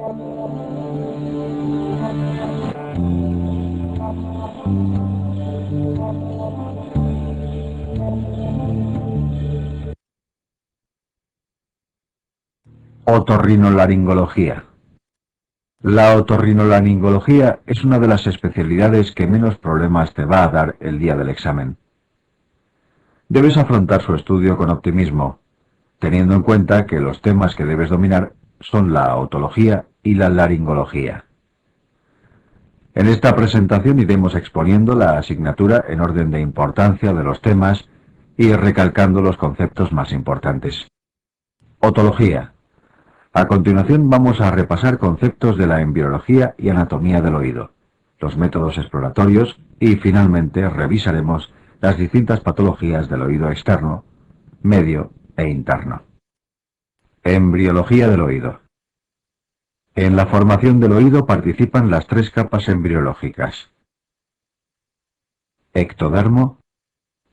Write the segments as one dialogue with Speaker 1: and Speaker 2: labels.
Speaker 1: Otorrinolaringología. La otorrinolaringología es una de las especialidades que menos problemas te va a dar el día del examen. Debes afrontar su estudio con optimismo, teniendo en cuenta que los temas que debes dominar son la otología y la laringología. En esta presentación iremos exponiendo la asignatura en orden de importancia de los temas y recalcando los conceptos más importantes. Otología. A continuación vamos a repasar conceptos de la embriología y anatomía del oído, los métodos exploratorios y finalmente revisaremos las distintas patologías del oído externo, medio e interno. Embriología del oído. En la formación del oído participan las tres capas embriológicas: ectodermo,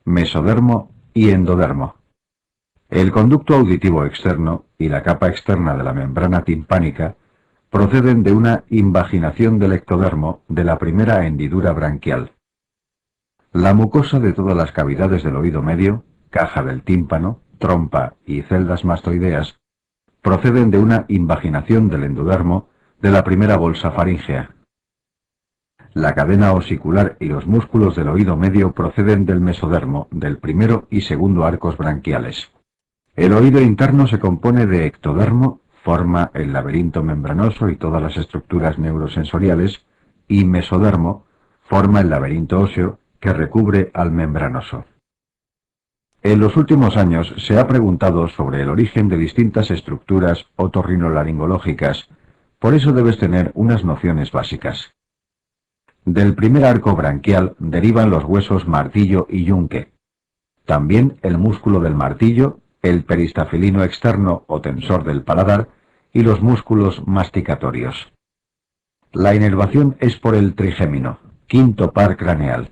Speaker 1: mesodermo y endodermo. El conducto auditivo externo y la capa externa de la membrana timpánica proceden de una invaginación del ectodermo de la primera hendidura branquial. La mucosa de todas las cavidades del oído medio, caja del tímpano, trompa y celdas mastoideas, proceden de una invaginación del endodermo de la primera bolsa faríngea. La cadena osicular y los músculos del oído medio proceden del mesodermo, del primero y segundo arcos branquiales. El oído interno se compone de ectodermo, forma el laberinto membranoso y todas las estructuras neurosensoriales, y mesodermo, forma el laberinto óseo que recubre al membranoso. En los últimos años se ha preguntado sobre el origen de distintas estructuras otorrinolaringológicas, por eso debes tener unas nociones básicas. Del primer arco branquial derivan los huesos martillo y yunque. También el músculo del martillo, el peristafilino externo o tensor del paladar y los músculos masticatorios. La inervación es por el trigémino, quinto par craneal.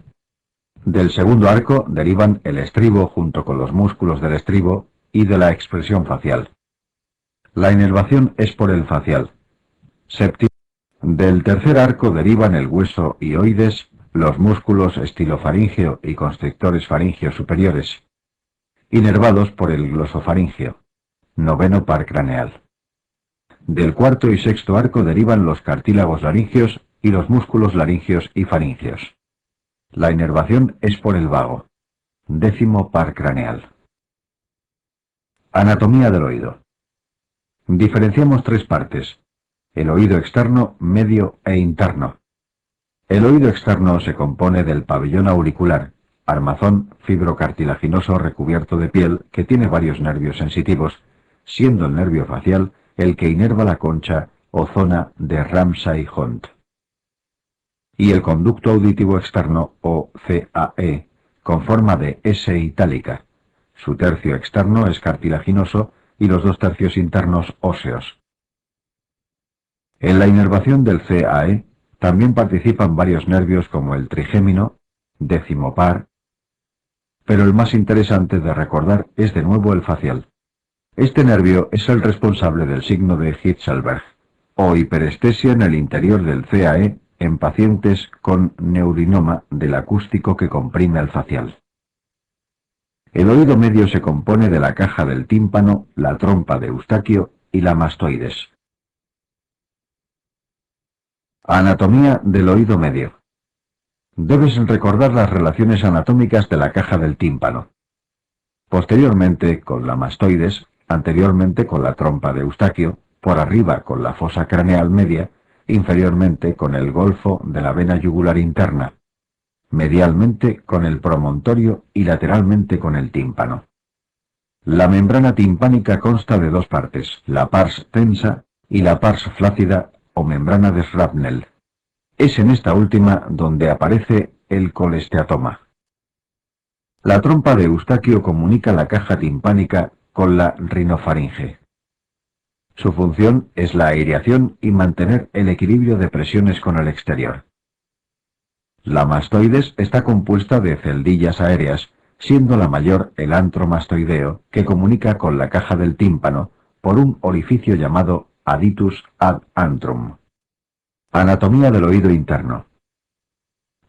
Speaker 1: Del segundo arco derivan el estribo junto con los músculos del estribo y de la expresión facial. La inervación es por el facial. Séptimo. Del tercer arco derivan el hueso hioides, los músculos estilofaríngeo y constrictores faringios superiores, inervados por el glosofaringeo, noveno par craneal. Del cuarto y sexto arco derivan los cartílagos laríngeos y los músculos laringeos y faringeos. La inervación es por el vago, décimo par craneal. Anatomía del oído. Diferenciamos tres partes: el oído externo, medio e interno. El oído externo se compone del pabellón auricular, armazón fibrocartilaginoso recubierto de piel que tiene varios nervios sensitivos, siendo el nervio facial el que inerva la concha o zona de Ramsay-Hunt. Y el conducto auditivo externo, o CAE, con forma de S itálica. Su tercio externo es cartilaginoso y los dos tercios internos óseos. En la inervación del CAE también participan varios nervios como el trigémino, décimo par, pero el más interesante de recordar es de nuevo el facial. Este nervio es el responsable del signo de Hitzelberg, o hiperestesia en el interior del CAE en pacientes con neurinoma del acústico que comprime al facial. El oído medio se compone de la caja del tímpano, la trompa de Eustaquio y la mastoides. Anatomía del oído medio. Debes recordar las relaciones anatómicas de la caja del tímpano. Posteriormente con la mastoides, anteriormente con la trompa de Eustaquio, por arriba con la fosa craneal media, inferiormente con el golfo de la vena yugular interna, medialmente con el promontorio y lateralmente con el tímpano. La membrana timpánica consta de dos partes, la pars tensa y la pars flácida o membrana de Shrapnel. Es en esta última donde aparece el colesteatoma. La trompa de Eustaquio comunica la caja timpánica con la rinofaringe. Su función es la aireación y mantener el equilibrio de presiones con el exterior. La mastoides está compuesta de celdillas aéreas, siendo la mayor el antro mastoideo, que comunica con la caja del tímpano por un orificio llamado aditus ad antrum. Anatomía del oído interno.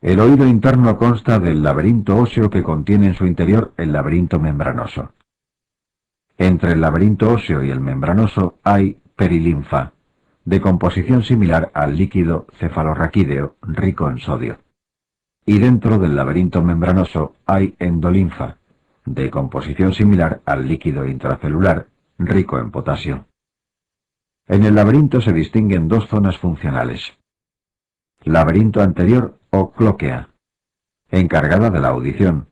Speaker 1: El oído interno consta del laberinto óseo que contiene en su interior el laberinto membranoso. Entre el laberinto óseo y el membranoso hay perilinfa, de composición similar al líquido cefalorraquídeo rico en sodio. Y dentro del laberinto membranoso hay endolinfa, de composición similar al líquido intracelular rico en potasio. En el laberinto se distinguen dos zonas funcionales. Laberinto anterior o clóquea, encargada de la audición.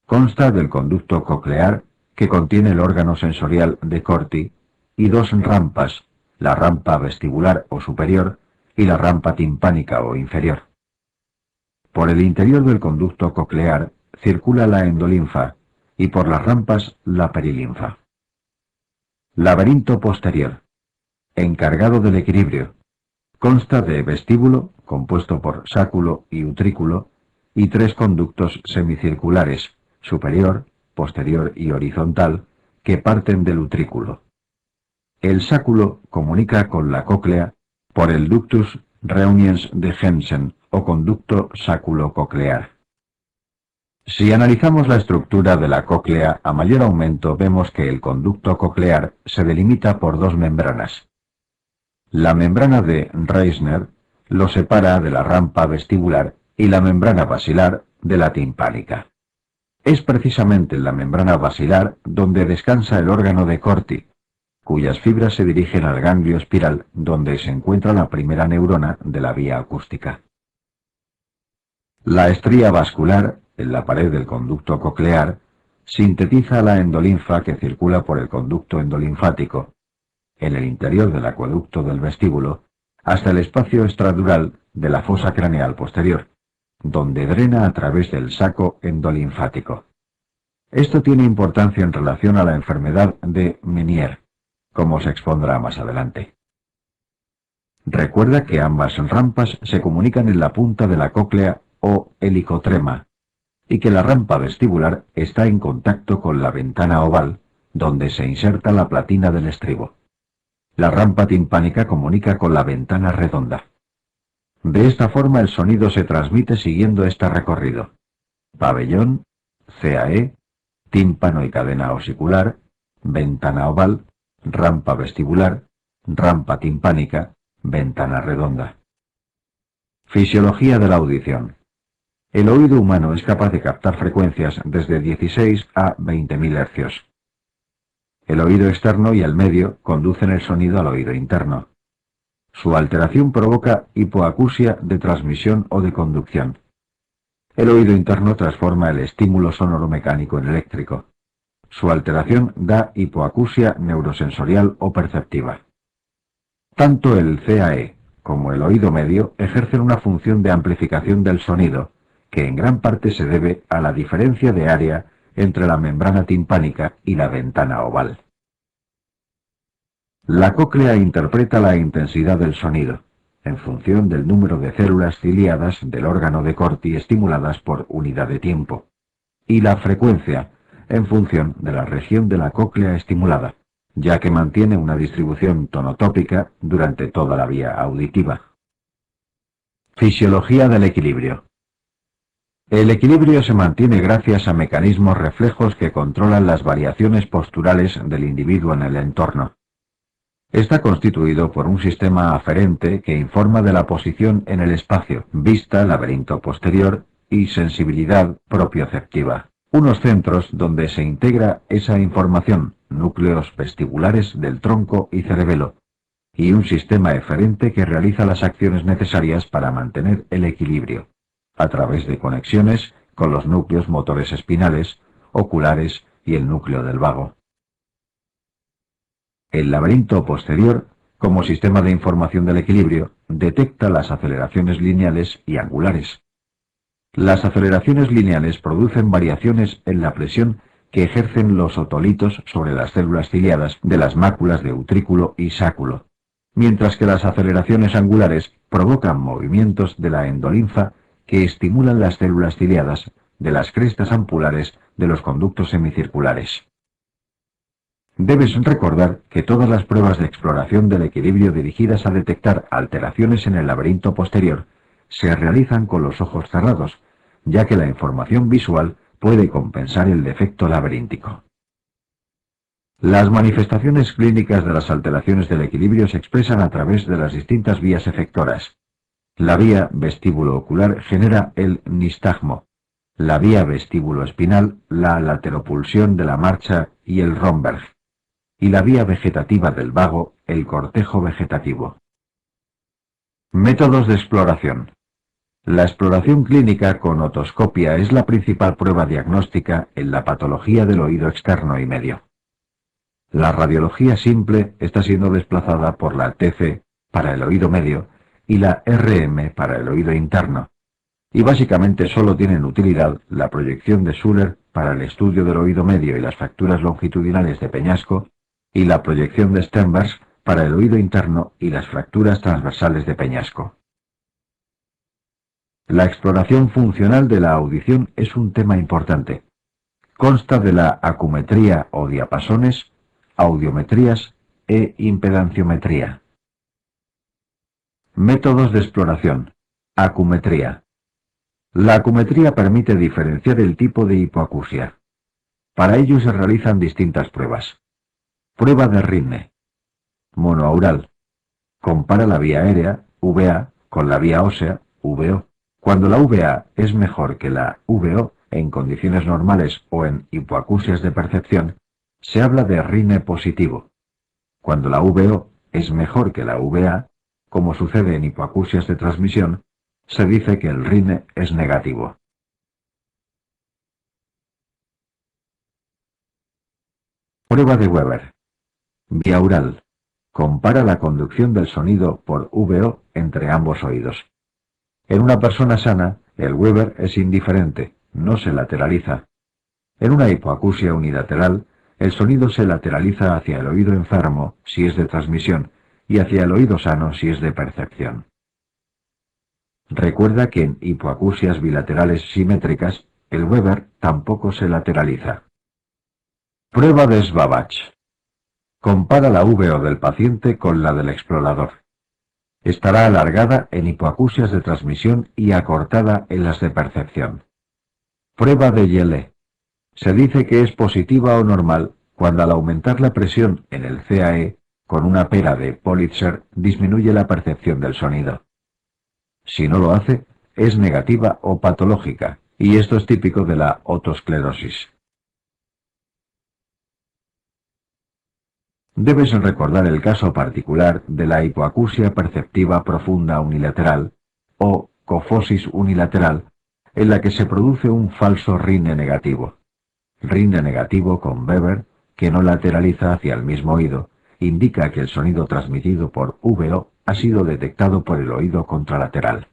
Speaker 1: Consta del conducto coclear, que contiene el órgano sensorial de Corti, y dos rampas, la rampa vestibular o superior y la rampa timpánica o inferior. Por el interior del conducto coclear circula la endolinfa y por las rampas la perilinfa. Laberinto posterior, encargado del equilibrio. Consta de vestíbulo, compuesto por sáculo y utrículo, y tres conductos semicirculares, superior, posterior y horizontal, que parten del utrículo. El sáculo comunica con la cóclea por el ductus reuniens de Jensen o conducto sáculo-coclear. Si analizamos la estructura de la cóclea a mayor aumento, vemos que el conducto coclear se delimita por dos membranas. La membrana de Reisner lo separa de la rampa vestibular y la membrana basilar de la timpánica. Es precisamente en la membrana basilar donde descansa el órgano de Corti, cuyas fibras se dirigen al ganglio espiral donde se encuentra la primera neurona de la vía acústica. La estría vascular, en la pared del conducto coclear, sintetiza la endolinfa que circula por el conducto endolinfático, en el interior del acueducto del vestíbulo, hasta el espacio extradural de la fosa craneal posterior, donde drena a través del saco endolinfático. Esto tiene importancia en relación a la enfermedad de Meniere, como se expondrá más adelante. Recuerda que ambas rampas se comunican en la punta de la cóclea o helicotrema, y que la rampa vestibular está en contacto con la ventana oval, donde se inserta la platina del estribo. La rampa timpánica comunica con la ventana redonda. De esta forma el sonido se transmite siguiendo este recorrido: pabellón, CAE, tímpano y cadena osicular, ventana oval, rampa vestibular, rampa timpánica, ventana redonda. Fisiología de la audición. El oído humano es capaz de captar frecuencias desde 16 a 20.000 hercios. El oído externo y el medio conducen el sonido al oído interno. Su alteración provoca hipoacusia de transmisión o de conducción. El oído interno transforma el estímulo sonoro-mecánico en eléctrico. Su alteración da hipoacusia neurosensorial o perceptiva. Tanto el CAE como el oído medio ejercen una función de amplificación del sonido, que en gran parte se debe a la diferencia de área entre la membrana timpánica y la ventana oval. La cóclea interpreta la intensidad del sonido, en función del número de células ciliadas del órgano de Corti estimuladas por unidad de tiempo, y la frecuencia, en función de la región de la cóclea estimulada, ya que mantiene una distribución tonotópica durante toda la vía auditiva. Fisiología del equilibrio. El equilibrio se mantiene gracias a mecanismos reflejos que controlan las variaciones posturales del individuo en el entorno. Está constituido por un sistema aferente que informa de la posición en el espacio, vista, laberinto posterior y sensibilidad propioceptiva. Unos centros donde se integra esa información, núcleos vestibulares del tronco y cerebelo, y un sistema eferente que realiza las acciones necesarias para mantener el equilibrio, a través de conexiones con los núcleos motores espinales, oculares y el núcleo del vago. El laberinto posterior, como sistema de información del equilibrio, detecta las aceleraciones lineales y angulares. Las aceleraciones lineales producen variaciones en la presión que ejercen los otolitos sobre las células ciliadas de las máculas de utrículo y sáculo, mientras que las aceleraciones angulares provocan movimientos de la endolinfa que estimulan las células ciliadas de las crestas ampulares de los conductos semicirculares. Debes recordar que todas las pruebas de exploración del equilibrio dirigidas a detectar alteraciones en el laberinto posterior se realizan con los ojos cerrados, ya que la información visual puede compensar el defecto laberíntico. Las manifestaciones clínicas de las alteraciones del equilibrio se expresan a través de las distintas vías efectoras. La vía vestíbulo-ocular genera el nistagmo, la vía vestíbulo-espinal la lateropulsión de la marcha y el Romberg, y la vía vegetativa del vago el cortejo vegetativo. Métodos de exploración. La exploración clínica con otoscopia es la principal prueba diagnóstica en la patología del oído externo y medio. La radiología simple está siendo desplazada por la TC para el oído medio y la RM para el oído interno, y básicamente solo tienen utilidad la proyección de Schuller para el estudio del oído medio y las fracturas longitudinales de peñasco, y la proyección de Stenberg para el oído interno y las fracturas transversales de peñasco. La exploración funcional de la audición es un tema importante. Consta de la acumetría o diapasones, audiometrías e impedanciometría. Métodos de exploración. Acumetría. La acumetría permite diferenciar el tipo de hipoacusia. Para ello se realizan distintas pruebas. Prueba de Rinne. Monoaural. Compara la vía aérea, VA, con la vía ósea, VO. Cuando la VA es mejor que la VO, en condiciones normales o en hipoacusias de percepción, se habla de Rinne positivo. Cuando la VO es mejor que la VA, como sucede en hipoacusias de transmisión, se dice que el Rinne es negativo. Prueba de Weber. Biaural. Compara la conducción del sonido por VO entre ambos oídos. En una persona sana, el Weber es indiferente, no se lateraliza. En una hipoacusia unilateral, el sonido se lateraliza hacia el oído enfermo si es de transmisión y hacia el oído sano si es de percepción. Recuerda que en hipoacusias bilaterales simétricas, el Weber tampoco se lateraliza. Prueba de Sbabach. Compara la VO del paciente con la del explorador. Estará alargada en hipoacusias de transmisión y acortada en las de percepción. Prueba de Yelle. Se dice que es positiva o normal cuando al aumentar la presión en el CAE con una pera de Politzer disminuye la percepción del sonido. Si no lo hace, es negativa o patológica, y esto es típico de la otosclerosis. Debes recordar el caso particular de la hipoacusia perceptiva profunda unilateral, o cofosis unilateral, en la que se produce un falso Rinne negativo. Rinne negativo con Weber, que no lateraliza hacia el mismo oído, indica que el sonido transmitido por VO ha sido detectado por el oído contralateral.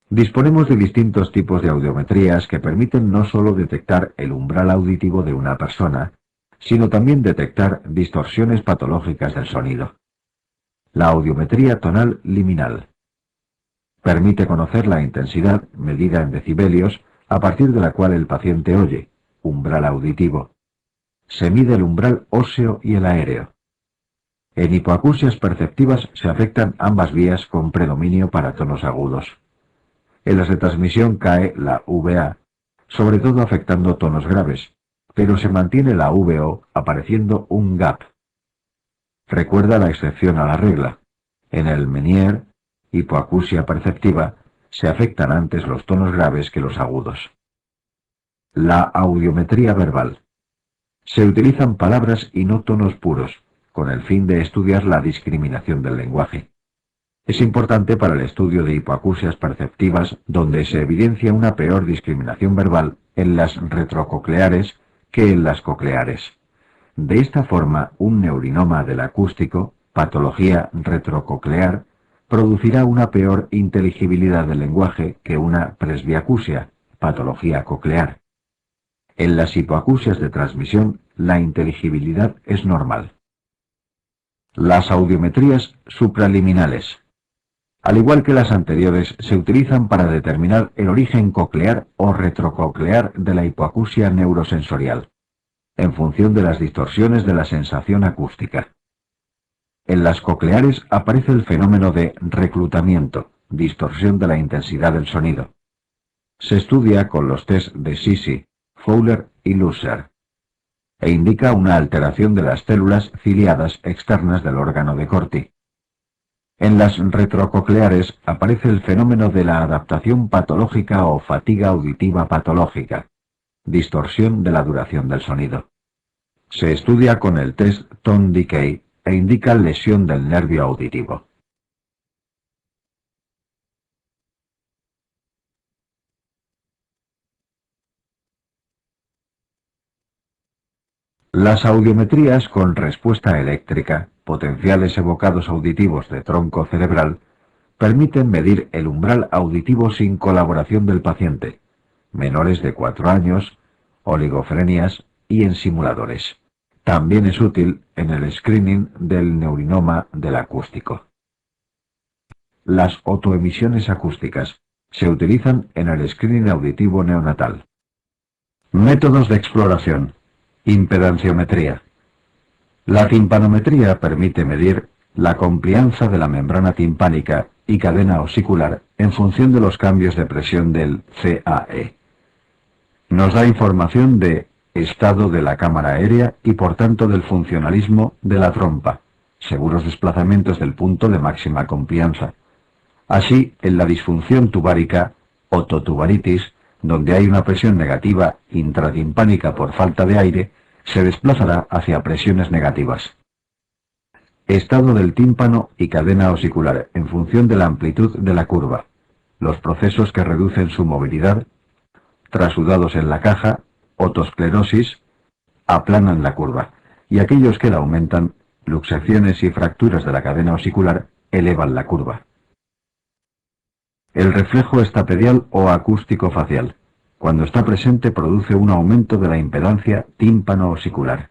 Speaker 1: Disponemos de distintos tipos de audiometrías que permiten no solo detectar el umbral auditivo de una persona, sino también detectar distorsiones patológicas del sonido. La audiometría tonal liminal permite conocer la intensidad medida en decibelios a partir de la cual el paciente oye, umbral auditivo. Se mide el umbral óseo y el aéreo. En hipoacusias perceptivas se afectan ambas vías con predominio para tonos agudos. En las de transmisión cae la VA, sobre todo afectando tonos graves, pero se mantiene la VO apareciendo un gap. Recuerda la excepción a la regla. En el Menier, hipoacusia perceptiva, se afectan antes los tonos graves que los agudos. La audiometría verbal. Se utilizan palabras y no tonos puros, con el fin de estudiar la discriminación del lenguaje. Es importante para el estudio de hipoacusias perceptivas donde se evidencia una peor discriminación verbal en las retrococleares que en las cocleares. De esta forma, un neurinoma del acústico, patología retrococlear, producirá una peor inteligibilidad del lenguaje que una presbiacusia, patología coclear. En las hipoacusias de transmisión, la inteligibilidad es normal. Las audiometrías supraliminales. Al igual que las anteriores, se utilizan para determinar el origen coclear o retrococlear de la hipoacusia neurosensorial. en función de las distorsiones de la sensación acústica. En las cocleares aparece el fenómeno de reclutamiento, distorsión de la intensidad del sonido. Se estudia con los test de Sisi, Fowler y Lusser, e indica una alteración de las células ciliadas externas del órgano de Corti. En las retrococleares aparece el fenómeno de la adaptación patológica o fatiga auditiva patológica, distorsión de la duración del sonido. Se estudia con el test Tone Decay e indica lesión del nervio auditivo. Las audiometrías con respuesta eléctrica, potenciales evocados auditivos de tronco cerebral, permiten medir el umbral auditivo sin colaboración del paciente, menores de 4 años, oligofrenias y en simuladores. También es útil en el screening del neurinoma del acústico. Las otoemisiones acústicas se utilizan en el screening auditivo neonatal. Métodos de exploración. Impedanciometría. La timpanometría permite medir la complianza de la membrana timpánica y cadena osicular en función de los cambios de presión del CAE. Nos da información de estado de la cámara aérea y por tanto del funcionalismo de la trompa, seguros desplazamientos del punto de máxima complianza. Así, en la disfunción tubárica, ototubaritis, donde hay una presión negativa intratimpánica por falta de aire, se desplazará hacia presiones negativas. Estado del tímpano y cadena osicular en función de la amplitud de la curva. Los procesos que reducen su movilidad, trasudados en la caja, otosclerosis, aplanan la curva, y aquellos que la aumentan, luxaciones y fracturas de la cadena osicular, elevan la curva. El reflejo estapedial o acústico facial. Cuando está presente produce un aumento de la impedancia tímpano-osicular.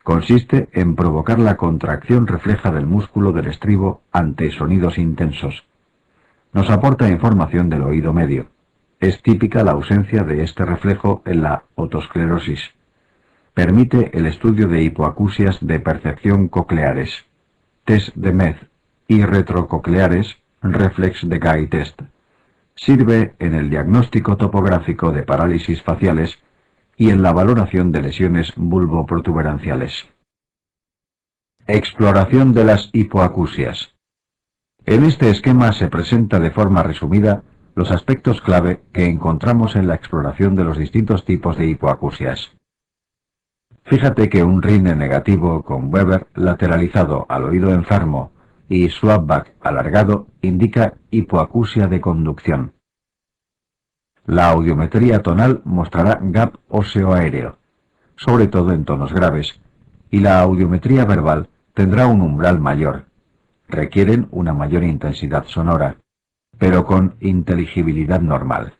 Speaker 1: Consiste en provocar la contracción refleja del músculo del estribo ante sonidos intensos. Nos aporta información del oído medio. Es típica la ausencia de este reflejo en la otosclerosis. Permite el estudio de hipoacusias de percepción cocleares, test de Meth y retrococleares, reflex decay test. Sirve en el diagnóstico topográfico de parálisis faciales y en la valoración de lesiones bulboprotuberanciales. Exploración de las hipoacusias. En este esquema se presenta de forma resumida los aspectos clave que encontramos en la exploración de los distintos tipos de hipoacusias. Fíjate que un rine negativo con Weber lateralizado al oído enfermo y swapback alargado indica hipoacusia de conducción. La audiometría tonal mostrará gap óseo aéreo, sobre todo en tonos graves, y la audiometría verbal tendrá un umbral mayor. Requieren una mayor intensidad sonora, pero con inteligibilidad normal.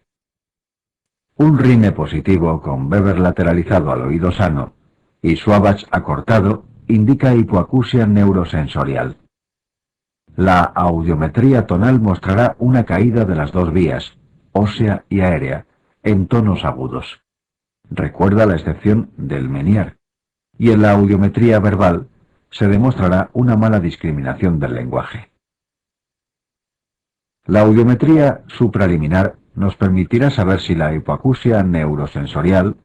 Speaker 1: Un rine positivo con Weber lateralizado al oído sano y Swabach acortado indica hipoacusia neurosensorial. La audiometría tonal mostrará una caída de las dos vías, ósea y aérea, en tonos agudos. Recuerda la excepción del Menier. Y en la audiometría verbal se demostrará una mala discriminación del lenguaje. La audiometría supraliminar nos permitirá saber si la hipoacusia neurosensorial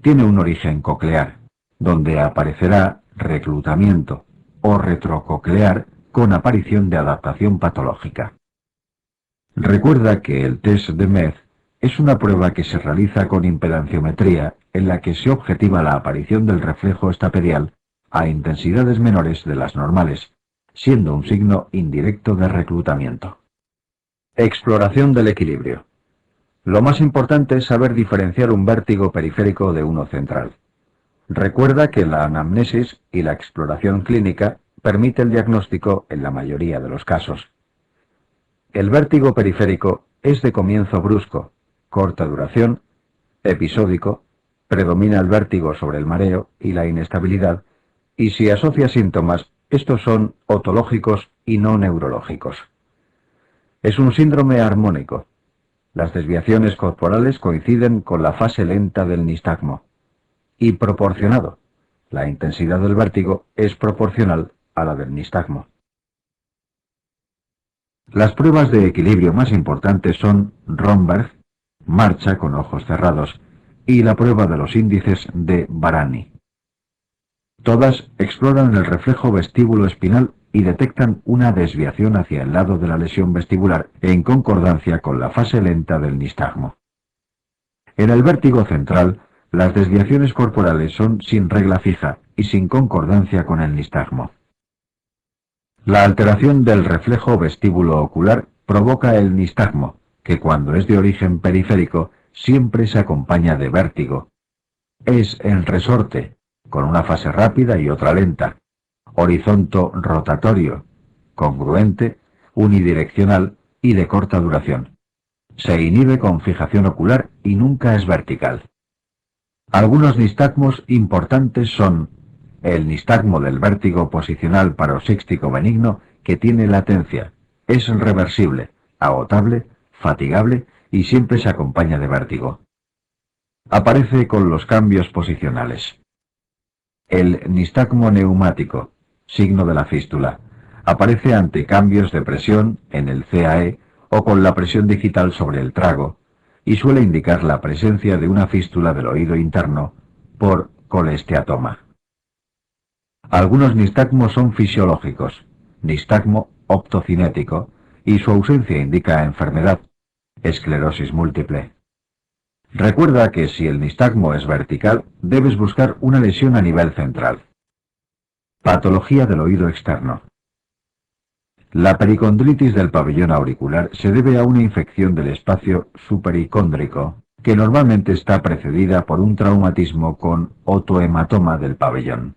Speaker 1: tiene un origen coclear, donde aparecerá reclutamiento, o retrococlear con aparición de adaptación patológica. Recuerda que el test de Meth es una prueba que se realiza con impedanciometría en la que se objetiva la aparición del reflejo estapedial a intensidades menores de las normales, siendo un signo indirecto de reclutamiento. Exploración del equilibrio. Lo más importante es saber diferenciar un vértigo periférico de uno central. Recuerda que la anamnesis y la exploración clínica permite el diagnóstico en la mayoría de los casos. El vértigo periférico es de comienzo brusco, corta duración, episódico, predomina el vértigo sobre el mareo y la inestabilidad, y si asocia síntomas, estos son otológicos y no neurológicos. Es un síndrome armónico. Las desviaciones corporales coinciden con la fase lenta del nistagmo. y proporcionado. La intensidad del vértigo es proporcional a la del nistagmo. Las pruebas de equilibrio más importantes son Romberg, marcha con ojos cerrados, y la prueba de los índices de Barani. Todas exploran el reflejo vestíbulo espinal y detectan una desviación hacia el lado de la lesión vestibular en concordancia con la fase lenta del nistagmo. En el vértigo central, las desviaciones corporales son sin regla fija y sin concordancia con el nistagmo. La alteración del reflejo vestíbulo ocular provoca el nistagmo, que cuando es de origen periférico siempre se acompaña de vértigo. Es el resorte, con una fase rápida y otra lenta, horizonto rotatorio, congruente, unidireccional y de corta duración. Se inhibe con fijación ocular y nunca es vertical. Algunos nistagmos importantes son el nistagmo del vértigo posicional paroxístico benigno, que tiene latencia, es reversible, agotable, fatigable y siempre se acompaña de vértigo. Aparece con los cambios posicionales. El nistagmo neumático, signo de la fístula, aparece ante cambios de presión en el CAE o con la presión digital sobre el trago, y suele indicar la presencia de una fístula del oído interno por colesteatoma. Algunos nistagmos son fisiológicos, nistagmo optocinético, y su ausencia indica enfermedad, esclerosis múltiple. Recuerda que si el nistagmo es vertical, debes buscar una lesión a nivel central. Patología del oído externo. La pericondritis del pabellón auricular se debe a una infección del espacio supericóndrico, que normalmente está precedida por un traumatismo con otohematoma del pabellón.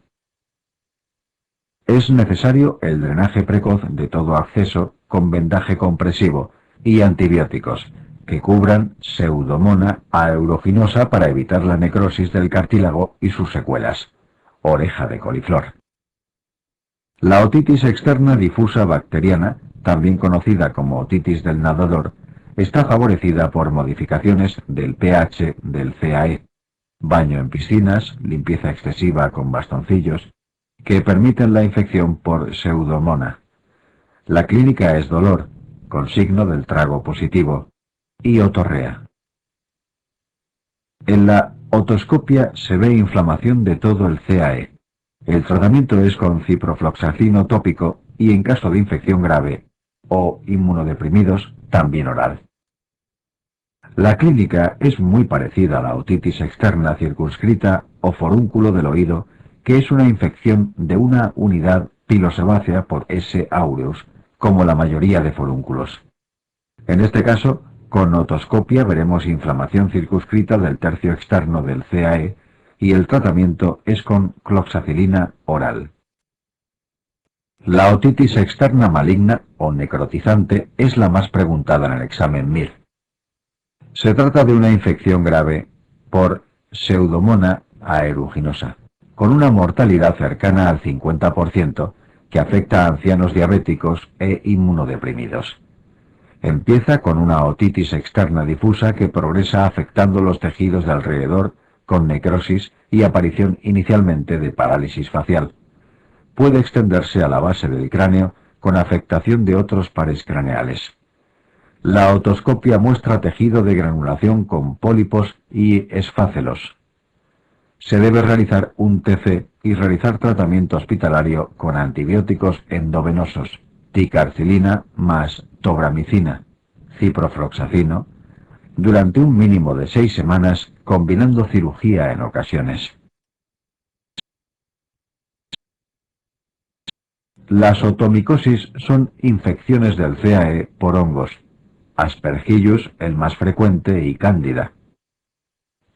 Speaker 1: Es necesario el drenaje precoz de todo acceso con vendaje compresivo y antibióticos, que cubran Pseudomonas aeruginosa para evitar la necrosis del cartílago y sus secuelas. Oreja de coliflor. La otitis externa difusa bacteriana, también conocida como otitis del nadador, está favorecida por modificaciones del pH del CAE, baño en piscinas, limpieza excesiva con bastoncillos, que permiten la infección por Pseudomonas. La clínica es dolor, con signo del trago positivo, y otorrea. En la otoscopia se ve inflamación de todo el CAE. El tratamiento es con ciprofloxacino tópico y en caso de infección grave o inmunodeprimidos, también oral. La clínica es muy parecida a la otitis externa circunscrita o forúnculo del oído, que es una infección de una unidad pilosebácea por S. aureus, como la mayoría de forúnculos. En este caso, con otoscopia veremos inflamación circunscrita del tercio externo del CAE y el tratamiento es con cloxacilina oral. La otitis externa maligna o necrotizante es la más preguntada en el examen MIR. Se trata de una infección grave por Pseudomonas aeruginosa, con una mortalidad cercana al 50%, que afecta a ancianos diabéticos e inmunodeprimidos. Empieza con una otitis externa difusa que progresa afectando los tejidos de alrededor con necrosis y aparición inicialmente de parálisis facial. Puede extenderse a la base del cráneo con afectación de otros pares craneales. La otoscopia muestra tejido de granulación con pólipos y esfácelos. Se debe realizar un TC y realizar tratamiento hospitalario con antibióticos endovenosos, ticarcilina más tobramicina, ciprofloxacino, durante un mínimo de 6 semanas, combinando cirugía en ocasiones. Las otomicosis son infecciones del CAE por hongos, Aspergillus el más frecuente y Cándida.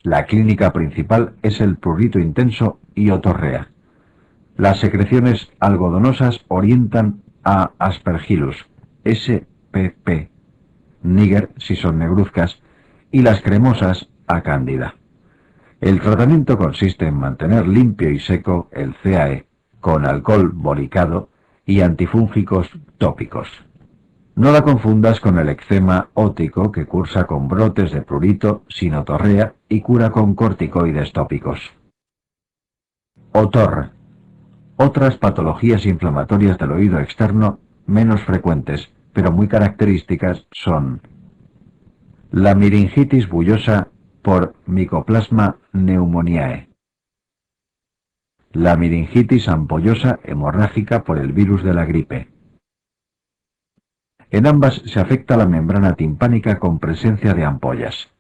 Speaker 1: La clínica principal es el prurito intenso y otorrea. Las secreciones algodonosas orientan a Aspergillus, SPP, Níger si son negruzcas, y las cremosas a Cándida. El tratamiento consiste en mantener limpio y seco el CAE con alcohol bolicado y antifúngicos tópicos. No la confundas con el eczema ótico, que cursa con brotes de prurito sin otorrea y cura con corticoides tópicos. Otor. Otras patologías inflamatorias del oído externo menos frecuentes, pero muy características, son la miringitis bullosa por Mycoplasma pneumoniae, la miringitis ampollosa hemorrágica por el virus de la gripe. En ambas se afecta la membrana timpánica con presencia de ampollas.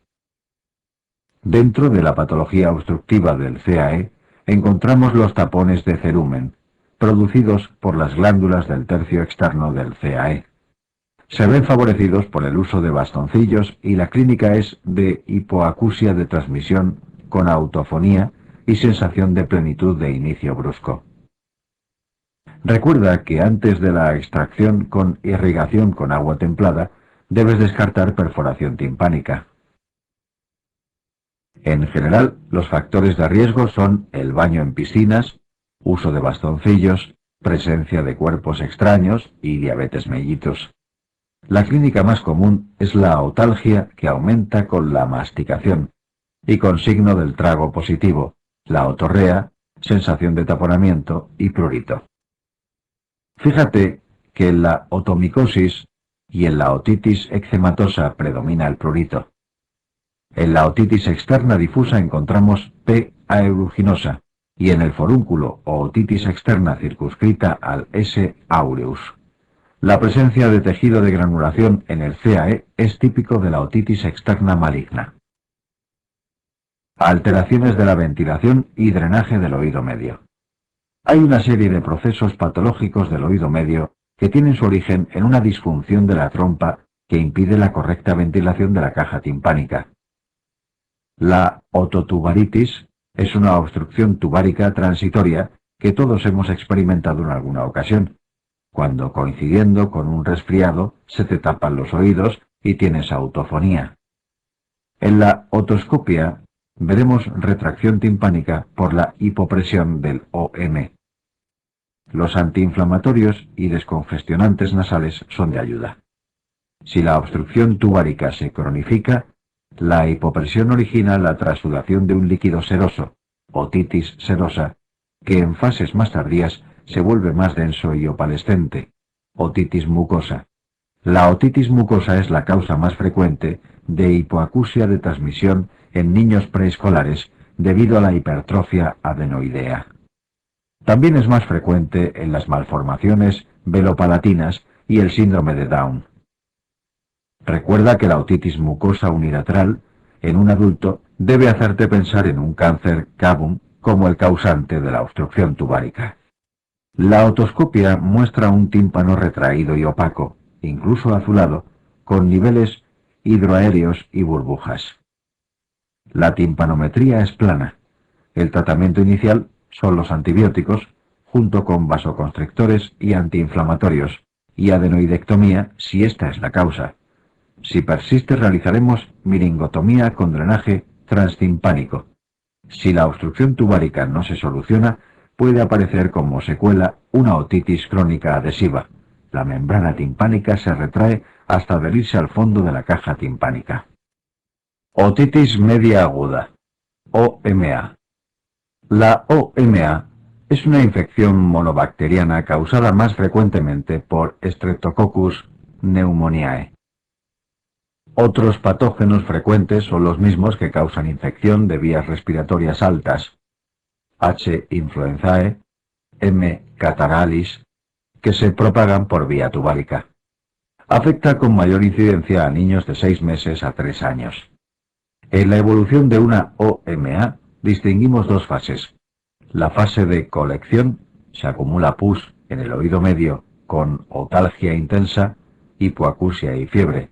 Speaker 1: Dentro de la patología obstructiva del CAE encontramos los tapones de cerumen, producidos por las glándulas del tercio externo del CAE. Se ven favorecidos por el uso de bastoncillos y la clínica es de hipoacusia de transmisión con autofonía y sensación de plenitud de inicio brusco. Recuerda que antes de la extracción con irrigación con agua templada debes descartar perforación timpánica. En general, los factores de riesgo son el baño en piscinas, uso de bastoncillos, presencia de cuerpos extraños y diabetes mellitus. La clínica más común es la otalgia, que aumenta con la masticación y con signo del trago positivo, la otorrea, sensación de taponamiento y prurito. Fíjate que en la otomicosis y en la otitis eczematosa predomina el prurito. En la otitis externa difusa encontramos P. aeruginosa y en el forúnculo o otitis externa circunscrita al S. aureus. La presencia de tejido de granulación en el CAE es típico de la otitis externa maligna. Alteraciones de la ventilación y drenaje del oído medio. Hay una serie de procesos patológicos del oído medio que tienen su origen en una disfunción de la trompa que impide la correcta ventilación de la caja timpánica. La ototubaritis es una obstrucción tubárica transitoria que todos hemos experimentado en alguna ocasión, cuando coincidiendo con un resfriado se te tapan los oídos y tienes autofonía. En la otoscopia veremos retracción timpánica por la hipopresión del OM. Los antiinflamatorios y descongestionantes nasales son de ayuda. Si la obstrucción tubárica se cronifica, la hipopresión origina la trasudación de un líquido seroso, otitis serosa, que en fases más tardías se vuelve más denso y opalescente, otitis mucosa. La otitis mucosa es la causa más frecuente de hipoacusia de transmisión en niños preescolares debido a la hipertrofia adenoidea. También es más frecuente en las malformaciones velopalatinas y el síndrome de Down. Recuerda que la otitis mucosa unilateral en un adulto debe hacerte pensar en un cáncer Cabum como el causante de la obstrucción tubárica. La otoscopia muestra un tímpano retraído y opaco, incluso azulado, con niveles hidroaéreos y burbujas. La timpanometría es plana. El tratamiento inicial son los antibióticos, junto con vasoconstrictores y antiinflamatorios, y adenoidectomía si esta es la causa. Si persiste, realizaremos miringotomía con drenaje transtimpánico. Si la obstrucción tubárica no se soluciona, puede aparecer como secuela una otitis crónica adhesiva. La membrana timpánica se retrae hasta adherirse al fondo de la caja timpánica. Otitis media aguda, OMA. La OMA es una infección monobacteriana causada más frecuentemente por Streptococcus pneumoniae. Otros patógenos frecuentes son los mismos que causan infección de vías respiratorias altas, H. influenzae, M. cataralis, que se propagan por vía tubárica. Afecta con mayor incidencia a niños de 6 meses a 3 años. En la evolución de una OMA distinguimos dos fases. La fase de colección, se acumula pus en el oído medio con otalgia intensa, hipoacusia y fiebre.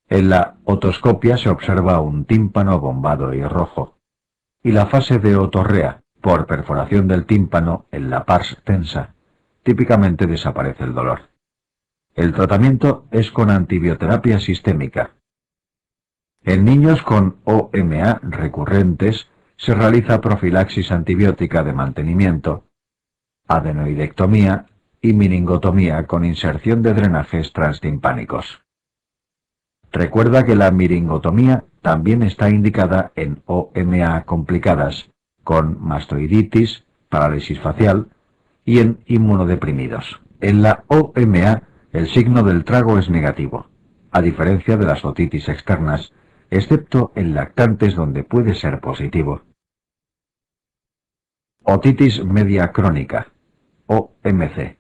Speaker 1: En la otoscopia se observa un tímpano bombado y rojo. Y la fase de otorrea, por perforación del tímpano en la pars tensa, típicamente desaparece el dolor. El tratamiento es con antibioterapia sistémica. En niños con OMA recurrentes se realiza profilaxis antibiótica de mantenimiento, adenoidectomía y miringotomía con inserción de drenajes transtimpánicos. Recuerda que la miringotomía también está indicada en OMA complicadas, con mastoiditis, parálisis facial y en inmunodeprimidos. En la OMA, el signo del trago es negativo, a diferencia de las otitis externas, excepto en lactantes donde puede ser positivo. Otitis media crónica, OMC.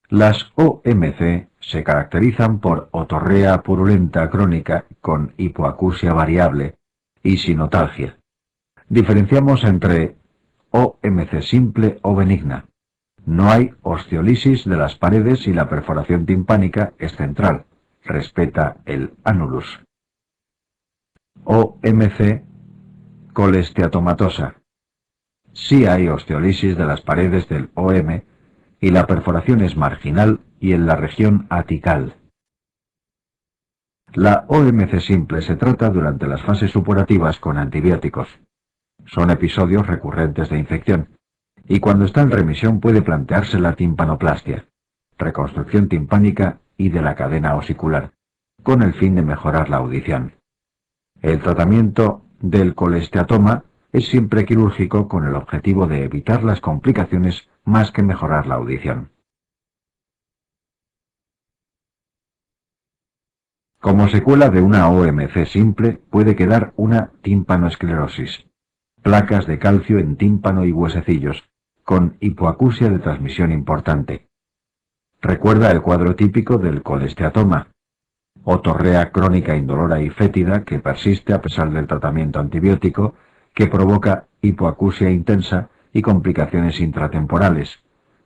Speaker 1: Las OMC se caracterizan por otorrea purulenta crónica con hipoacusia variable y sinotalgia. Diferenciamos entre OMC simple o benigna. No hay osteolisis de las paredes y la perforación timpánica es central. Respeta el annulus. OMC colesteatomatosa. Sí hay osteolisis de las paredes del OM y la perforación es marginal y en la región atical. La OMC simple se trata durante las fases supurativas con antibióticos. Son episodios recurrentes de infección, y cuando está en remisión puede plantearse la timpanoplastia, reconstrucción timpánica y de la cadena osicular, con el fin de mejorar la audición. El tratamiento del colesteatoma es siempre quirúrgico con el objetivo de evitar las complicaciones más que mejorar la audición. Como secuela de una OMC simple puede quedar una timpanoesclerosis, placas de calcio en tímpano y huesecillos, con hipoacusia de transmisión importante. Recuerda el cuadro típico del colesteatoma, otorrea crónica indolora y fétida que persiste a pesar del tratamiento antibiótico, que provoca hipoacusia intensa y complicaciones intratemporales,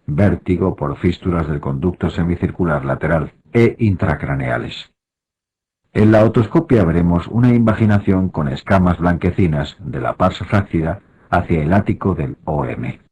Speaker 1: vértigo por fístulas del conducto semicircular lateral e intracraneales. En la otoscopia veremos una invaginación con escamas blanquecinas de la pars fláccida hacia el ático del OM.